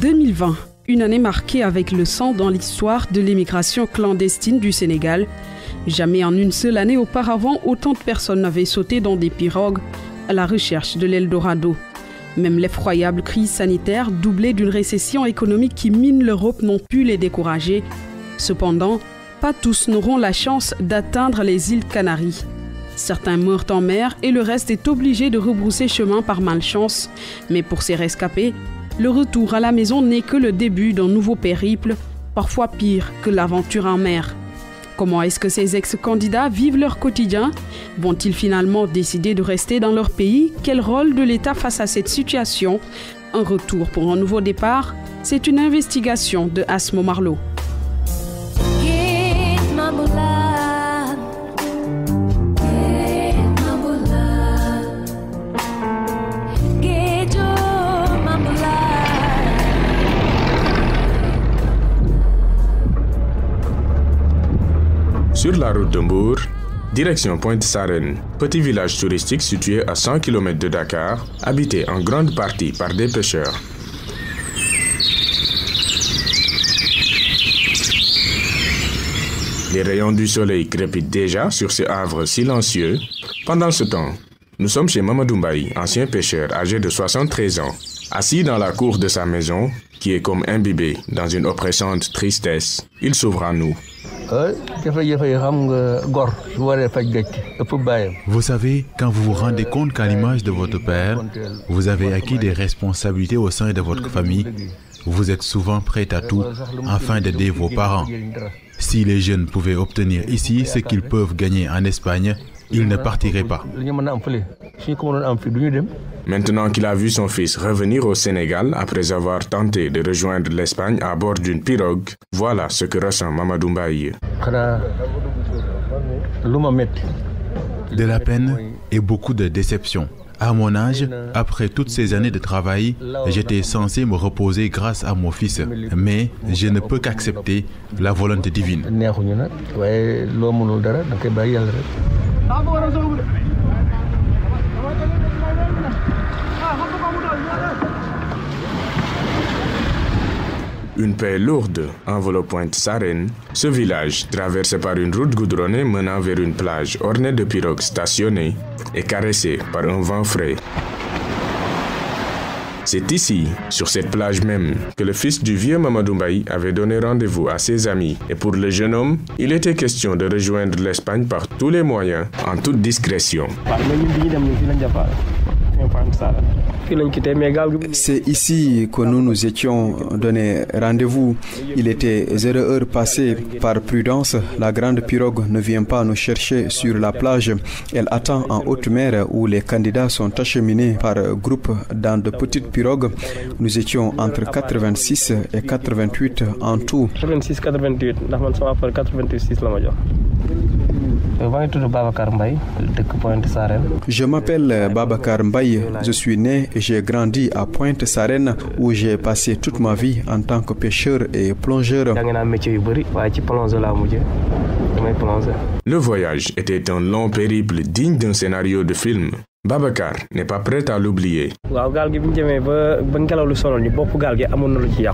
2020, une année marquée avec le sang dans l'histoire de l'émigration clandestine du Sénégal. Jamais en une seule année auparavant, autant de personnes n'avaient sauté dans des pirogues à la recherche de l'Eldorado. Même l'effroyable crise sanitaire, doublée d'une récession économique qui mine l'Europe, n'ont pu les décourager. Cependant, pas tous n'auront la chance d'atteindre les îles Canaries. Certains meurent en mer et le reste est obligé de rebrousser chemin par malchance. Mais pour ces rescapés, le retour à la maison n'est que le début d'un nouveau périple, parfois pire que l'aventure en mer. Comment est-ce que ces ex-candidats vivent leur quotidien? Vont-ils finalement décider de rester dans leur pays? Quel rôle de l'État face à cette situation? Un retour pour un nouveau départ? C'est une investigation de Asmo Marlo. Sur la route de Mbour, direction Pointe Sarène, petit village touristique situé à 100 km de Dakar, habité en grande partie par des pêcheurs. Les rayons du soleil crépitent déjà sur ce havre silencieux. Pendant ce temps, nous sommes chez Mamadou Mbaye, ancien pêcheur âgé de 73 ans, assis dans la cour de sa maison, qui est comme imbibé dans une oppressante tristesse. Il s'ouvre à nous. Vous savez, quand vous vous rendez compte qu'à l'image de votre père, vous avez acquis des responsabilités au sein de votre famille, vous êtes souvent prêt à tout afin d'aider vos parents. Si les jeunes pouvaient obtenir ici ce qu'ils peuvent gagner en Espagne, ils ne partiraient pas. Maintenant qu'il a vu son fils revenir au Sénégal après avoir tenté de rejoindre l'Espagne à bord d'une pirogue, voilà ce que ressent Mamadou Mbaye. De la peine et beaucoup de déception. À mon âge, après toutes ces années de travail, j'étais censé me reposer grâce à mon fils. Mais je ne peux qu'accepter la volonté divine. Une paix lourde enveloppe Pointe Sarène. Ce village, traversé par une route goudronnée menant vers une plage ornée de pirogues stationnées et caressée par un vent frais. C'est ici, sur cette plage même, que le fils du vieux Mamadou Mbaye avait donné rendez-vous à ses amis. Et pour le jeune homme, il était question de rejoindre l'Espagne par tous les moyens, en toute discrétion. C'est ici que nous nous étions donné rendez-vous. Il était 0 heure passée. Par prudence, la grande pirogue ne vient pas nous chercher sur la plage. Elle attend en haute mer où les candidats sont acheminés par groupe dans de petites pirogues. Nous étions entre 86 et 88 en tout. 86-88, Je m'appelle Babacar Mbaye. Je suis né et j'ai grandi à Pointe Sarène où j'ai passé toute ma vie en tant que pêcheur et plongeur. Le voyage était un long périple digne d'un scénario de film. Babacar n'est pas prêt à l'oublier.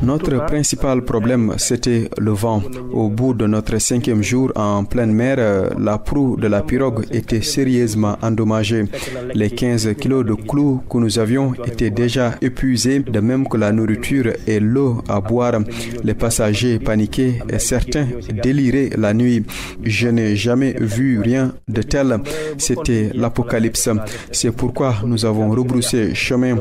Notre principal problème, c'était le vent. Au bout de notre 5e jour en pleine mer, la proue de la pirogue était sérieusement endommagée. Les 15 kilos de clous que nous avions étaient déjà épuisés, de même que la nourriture et l'eau à boire. Les passagers paniquaient et certains déliraient la nuit. Je n'ai jamais vu rien de tel. C'était l'apocalypse. C'est pourquoi nous avons rebroussé chemin.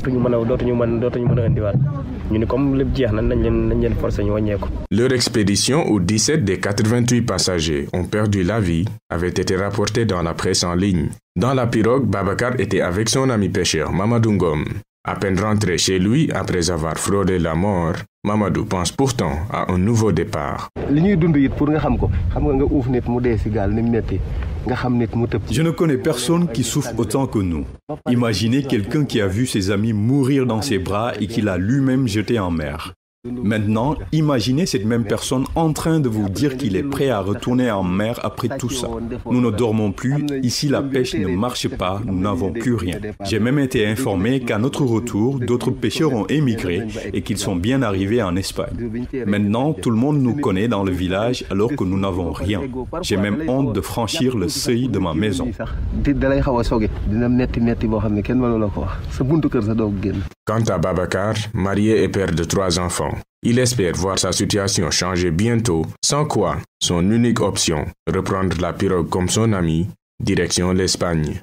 Leur expédition où 17 des 88 passagers ont perdu la vie avait été rapportée dans la presse en ligne. Dans la pirogue, Babacar était avec son ami pêcheur Mamadou Ngom. À peine rentré chez lui après avoir fraudé la mort, Mamadou pense pourtant à un nouveau départ. Je ne connais personne qui souffre autant que nous. Imaginez quelqu'un qui a vu ses amis mourir dans ses bras et qui l'a lui-même jeté en mer. Maintenant, imaginez cette même personne en train de vous dire qu'il est prêt à retourner en mer après tout ça. Nous ne dormons plus, ici la pêche ne marche pas, nous n'avons plus rien. J'ai même été informé qu'à notre retour, d'autres pêcheurs ont émigré et qu'ils sont bien arrivés en Espagne. Maintenant, tout le monde nous connaît dans le village alors que nous n'avons rien. J'ai même honte de franchir le seuil de ma maison. Quant à Babacar, marié et père de 3 enfants, il espère voir sa situation changer bientôt, sans quoi son unique option, reprendre la pirogue comme son ami, direction l'Espagne.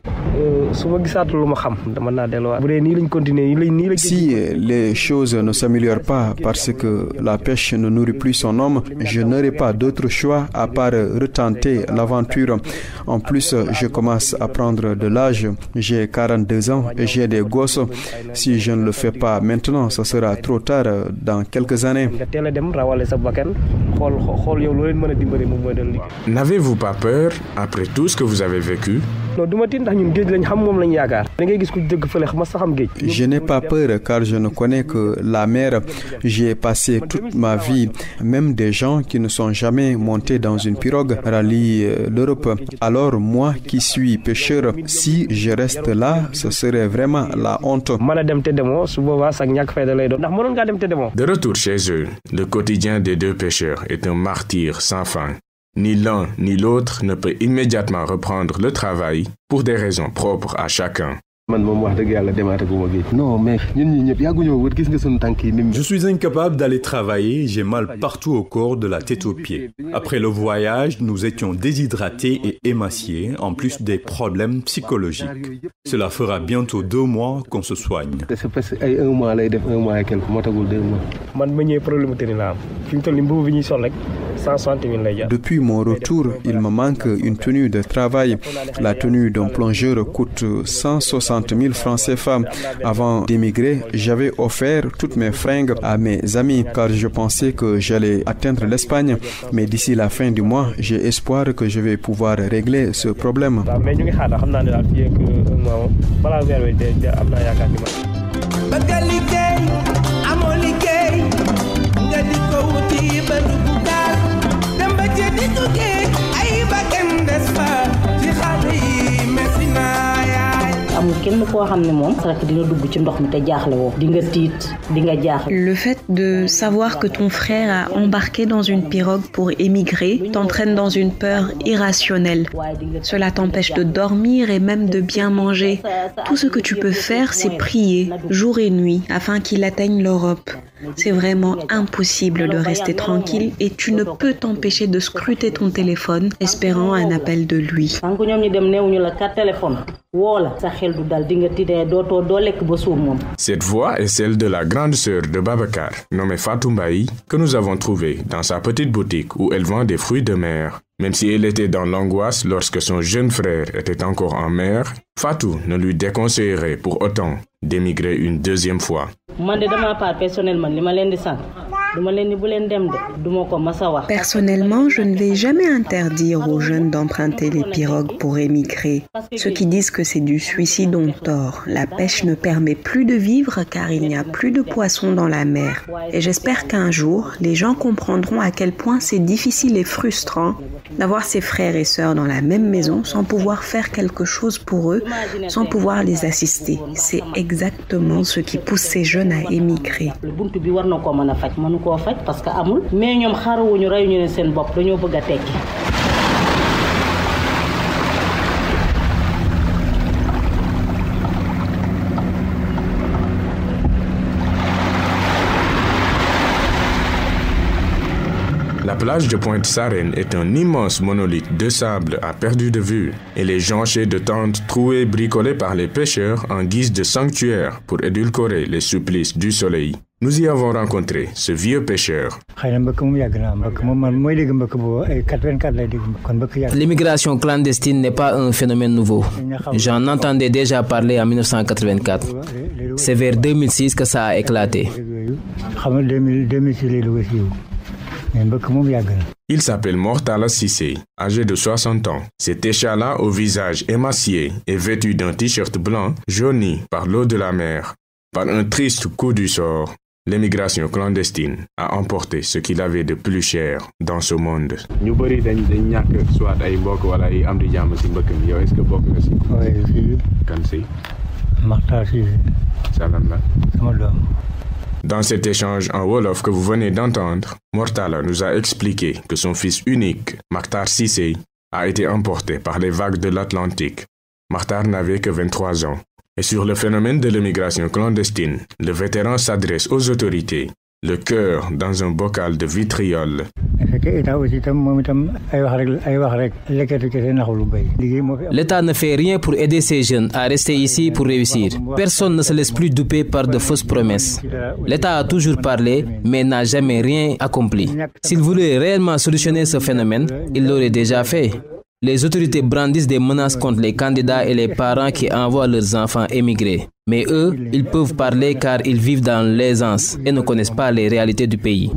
Si les choses ne s'améliorent pas parce que la pêche ne nourrit plus son homme, je n'aurai pas d'autre choix à part retenter l'aventure. En plus, je commence à prendre de l'âge. J'ai 42 ans et j'ai des gosses. Si je ne le fais pas maintenant, ce sera trop tard dans quelques années. N'avez-vous pas peur après tout ce que vous avez vécu? Je n'ai pas peur car je ne connais que la mer. J'y ai passé toute ma vie. Même des gens qui ne sont jamais montés dans une pirogue rallient l'Europe. Alors moi qui suis pêcheur, si je reste là, ce serait vraiment la honte. De retour chez eux, le quotidien des 2 pêcheurs est un martyre sans fin. Ni l'un ni l'autre ne peut immédiatement reprendre le travail pour des raisons propres à chacun. Je suis incapable d'aller travailler, j'ai mal partout au corps de la tête aux pieds. Après le voyage, nous étions déshydratés et émaciés, en plus des problèmes psychologiques. Cela fera bientôt 2 mois qu'on se soigne. Depuis mon retour, il me manque une tenue de travail. La tenue d'un plongeur coûte 160 000 francs CFA. Avant d'émigrer, j'avais offert toutes mes fringues à mes amis car je pensais que j'allais atteindre l'Espagne. Mais d'ici la fin du mois, j'ai espoir que je vais pouvoir régler ce problème. Le fait de savoir que ton frère a embarqué dans une pirogue pour émigrer t'entraîne dans une peur irrationnelle. Cela t'empêche de dormir et même de bien manger. Tout ce que tu peux faire, c'est prier jour et nuit afin qu'il atteigne l'Europe. C'est vraiment impossible de rester tranquille et tu ne peux t'empêcher de scruter ton téléphone espérant un appel de lui. Cette voix est celle de la grande sœur de Babacar, nommée Fatou Mbaye, que nous avons trouvée dans sa petite boutique où elle vend des fruits de mer. Même si elle était dans l'angoisse lorsque son jeune frère était encore en mer, Fatou ne lui déconseillerait pour autant d'émigrer une 2e fois. Personnellement, je ne vais jamais interdire aux jeunes d'emprunter les pirogues pour émigrer. Ceux qui disent que c'est du suicide ont tort. La pêche ne permet plus de vivre car il n'y a plus de poissons dans la mer. Et j'espère qu'un jour, les gens comprendront à quel point c'est difficile et frustrant d'avoir ses frères et sœurs dans la même maison sans pouvoir faire quelque chose pour eux, sans pouvoir les assister. C'est exactement ce qui pousse ces jeunes à émigrer. La plage de Pointe-Sarène est un immense monolithe de sable à perte de vue. Elle est jonchée de tentes trouées bricolées par les pêcheurs en guise de sanctuaire pour édulcorer les supplices du soleil. Nous y avons rencontré ce vieux pêcheur. L'immigration clandestine n'est pas un phénomène nouveau. J'en entendais déjà parler en 1984. C'est vers 2006 que ça a éclaté. Il s'appelle Mortala Sissé, âgé de 60 ans. Cet échalas au visage émacié et vêtu d'un t-shirt blanc jauni par l'eau de la mer. Par un triste coup du sort, L'émigration clandestine a emporté ce qu'il avait de plus cher dans ce monde. Dans cet échange en Wolof que vous venez d'entendre, Mortala nous a expliqué que son fils unique, Makhtar Cissé, a été emporté par les vagues de l'Atlantique. Makhtar n'avait que 23 ans. Et sur le phénomène de l'immigration clandestine, le vétéran s'adresse aux autorités, le cœur dans un bocal de vitriol. L'État ne fait rien pour aider ces jeunes à rester ici pour réussir. Personne ne se laisse plus duper par de fausses promesses. L'État a toujours parlé, mais n'a jamais rien accompli. S'il voulait réellement solutionner ce phénomène, il l'aurait déjà fait. Les autorités brandissent des menaces contre les candidats et les parents qui envoient leurs enfants émigrer. Mais eux, ils peuvent parler car ils vivent dans l'aisance et ne connaissent pas les réalités du pays.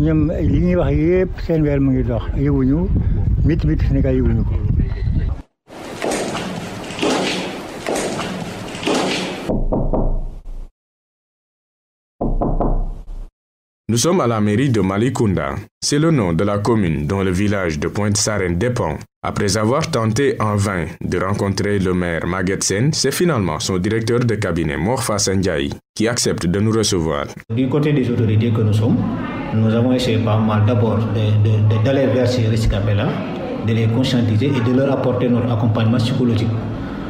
Nous sommes à la mairie de Malicounda. C'est le nom de la commune dont le village de Pointe-Sarène dépend. Après avoir tenté en vain de rencontrer le maire Maguette Sen, c'est finalement son directeur de cabinet Morfa Ndiaye qui accepte de nous recevoir. Du côté des autorités que nous sommes, nous avons essayé pas mal d'abord d'aller vers ces rescapés-là, de les conscientiser et de leur apporter notre accompagnement psychologique.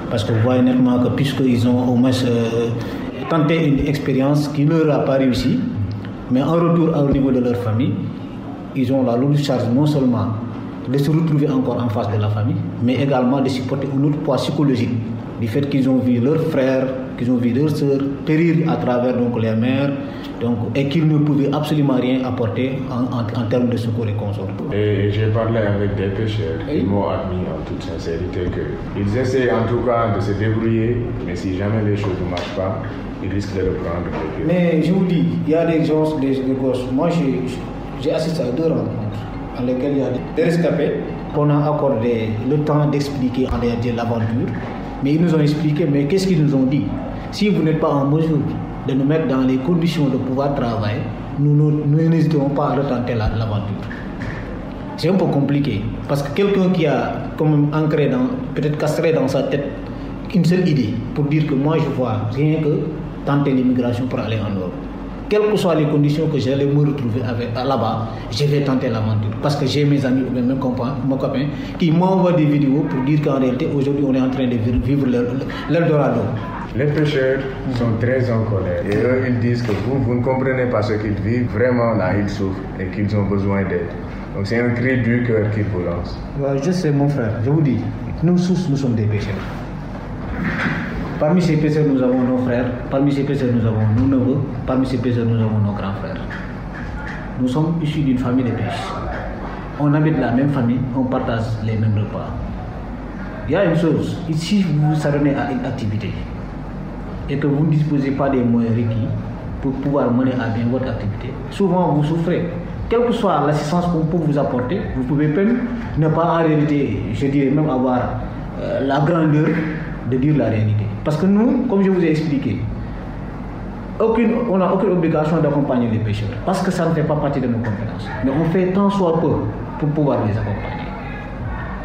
Parce que vous voyez nettement que puisqu'ils ont au moins tenté une expérience qui ne leur a pas réussi, mais en retour au niveau de leur famille, ils ont la lourde charge non seulement de se retrouver encore en face de la famille, mais également de supporter un autre poids psychologique du fait qu'ils ont vu leurs frères, qu'ils ont vu leurs sœurs périr à travers donc, les mers et qu'ils ne pouvaient absolument rien apporter en termes de secours et consorts. Et j'ai parlé avec des pêcheurs qui m'ont admis en toute sincérité qu'ils essaient en tout cas de se débrouiller, mais si jamais les choses ne marchent pas, ils risquent de reprendre. Mais je vous dis, il y a des gens, des gosses. Moi, j'ai assisté à 2 rencontres dans lesquelles il y a des rescapés qu'on a accordé le temps d'expliquer en réalité l'aventure. Mais ils nous ont expliqué, mais qu'est-ce qu'ils nous ont dit? Si vous n'êtes pas en mesure de nous mettre dans les conditions de pouvoir travailler, nous n'hésiterons pas à retenter l'aventure. C'est un peu compliqué, parce que quelqu'un qui a comme ancré peut-être castré dans sa tête une seule idée pour dire que moi je vois rien que tenter l'immigration pour aller en Europe. Quelles que soient les conditions que j'allais me retrouver là-bas, je vais tenter l'aventure. Parce que j'ai mes amis ou même mon copain qui m'envoient des vidéos pour dire qu'en réalité, aujourd'hui, on est en train de vivre l'Eldorado. Les pêcheurs sont très en colère et eux, ils disent que vous ne comprenez pas ce qu'ils vivent. Vraiment, là, ils souffrent et qu'ils ont besoin d'aide. Donc c'est un cri du cœur qu'ils vous lancent. Je sais, mon frère, je vous dis, nous tous, nous sommes des pêcheurs. Parmi ces pêcheurs, nous avons nos frères. Parmi ces pêcheurs, nous avons nos neveux. Parmi ces pêcheurs, nous avons nos grands frères. Nous sommes issus d'une famille de pêche. On habite la même famille, on partage les mêmes repas. Il y a une chose, si vous vous adonnez à une activité et que vous ne disposez pas des moyens requis pour pouvoir mener à bien votre activité, souvent vous souffrez. Quelle que soit l'assistance qu'on peut vous apporter, vous pouvez même ne pas en réalité, je dirais même avoir la grandeur de dire la réalité. Parce que nous, comme je vous ai expliqué, on n'a aucune obligation d'accompagner les pêcheurs. Parce que ça ne fait pas partie de nos compétences. Mais on fait tant soit peu pour pouvoir les accompagner.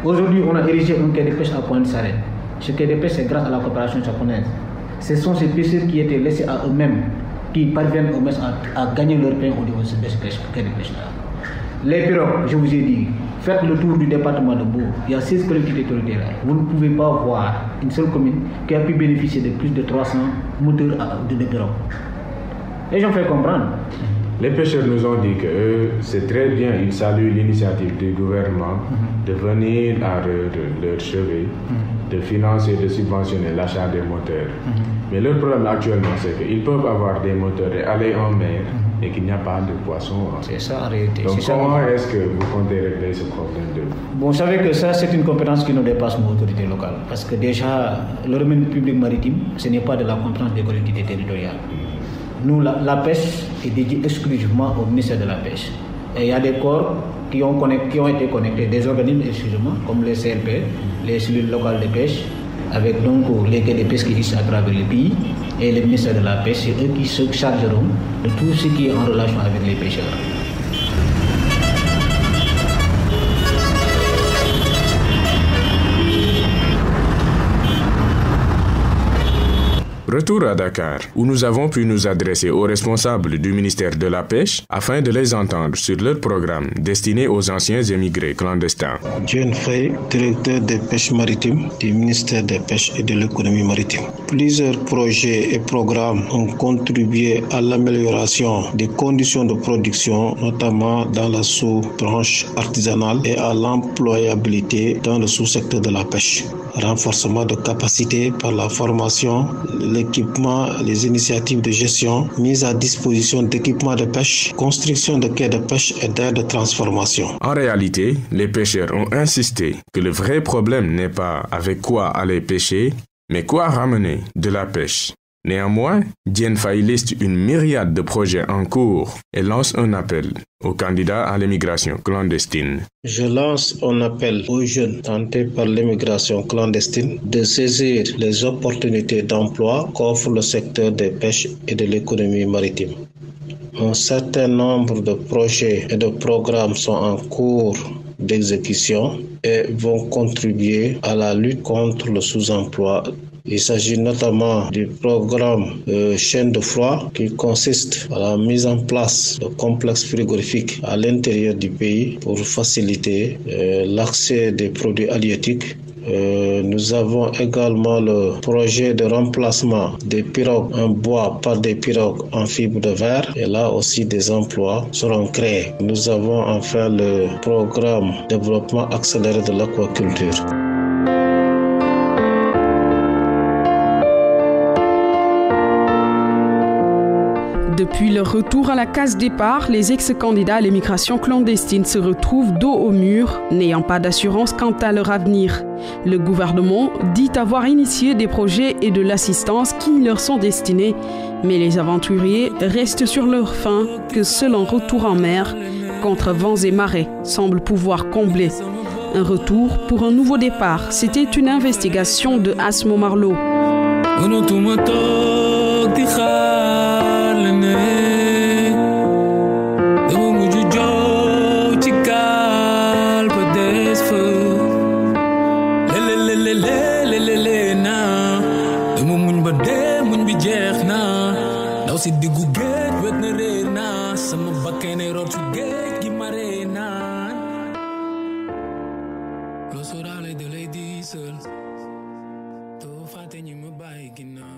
Aujourd'hui, on a érigé un quai de pêche à Pointe-Sarène. Ce quai de pêche, c'est grâce à la coopération japonaise. Ce sont ces pêcheurs qui étaient laissés à eux-mêmes, qui parviennent au moins à gagner leur pain au niveau de ce quai de pêche-là. Les pirogues, je vous ai dit, faites le tour du département de Bourg. Il y a 16 collectivités territoriales. Vous ne pouvez pas voir une seule commune qui a pu bénéficier de plus de 300 moteurs de pirogues. Et j'en fais comprendre. Les pêcheurs nous ont dit que c'est très bien, ils saluent l'initiative du gouvernement de venir à leur chevet, de financer, de subventionner l'achat des moteurs. Mais leur problème actuellement, c'est qu'ils peuvent avoir des moteurs et aller en mer et qu'il n'y a pas de poissons. C'est ça en réalité. Donc comment est-ce que vous comptez régler ce problème de... Bon, vous savez que ça, c'est une compétence qui nous dépasse nos autorités locales. Parce que déjà, le domaine public maritime, ce n'est pas de la compétence des collectivités territoriales. Nous, la pêche est dédiée exclusivement au ministère de la Pêche. Et il y a des corps qui ont été connectés, des organismes, excusez-moi, comme les CLP, les cellules locales de pêche, avec donc les quais de pêche qui existent à travers le pays et le ministère de la Pêche, c'est eux qui se chargeront de tout ce qui est en relation avec les pêcheurs. Retour à Dakar, où nous avons pu nous adresser aux responsables du ministère de la Pêche afin de les entendre sur leur programme destiné aux anciens émigrés clandestins. Diène Faye, directeur des pêches maritimes du ministère des Pêches et de l'économie maritime. Plusieurs projets et programmes ont contribué à l'amélioration des conditions de production, notamment dans la sous-branche artisanale et à l'employabilité dans le sous-secteur de la pêche. Renforcement de capacité par la formation, l'équipement, les initiatives de gestion, mise à disposition d'équipements de pêche, construction de quais de pêche et d'aires de transformation. En réalité, les pêcheurs ont insisté que le vrai problème n'est pas avec quoi aller pêcher, mais quoi ramener de la pêche. Néanmoins, Diène Faye liste une myriade de projets en cours et lance un appel aux candidats à l'immigration clandestine. Je lance un appel aux jeunes tentés par l'immigration clandestine de saisir les opportunités d'emploi qu'offre le secteur des pêches et de l'économie maritime. Un certain nombre de projets et de programmes sont en cours d'exécution et vont contribuer à la lutte contre le sous-emploi. Il s'agit notamment du programme Chaîne de froid qui consiste à la mise en place de complexes frigorifiques à l'intérieur du pays pour faciliter l'accès des produits halieutiques. Nous avons également le projet de remplacement des pirogues en bois par des pirogues en fibre de verre et là aussi des emplois seront créés. Nous avons enfin le programme développement accéléré de l'aquaculture. Depuis leur retour à la case départ, les ex-candidats à l'immigration clandestine se retrouvent dos au mur, n'ayant pas d'assurance quant à leur avenir. Le gouvernement dit avoir initié des projets et de l'assistance qui leur sont destinés, mais les aventuriers restent sur leur faim que seul un retour en mer, contre vents et marées, semble pouvoir combler. Un retour pour un nouveau départ. C'était une investigation de Asmo Marlo. si diggu géej wet na réer naa sama bakkene root su géej gi maree naan loo sóoraale da lay diisal doo fàtte ñi ma bàyyi ginnaaw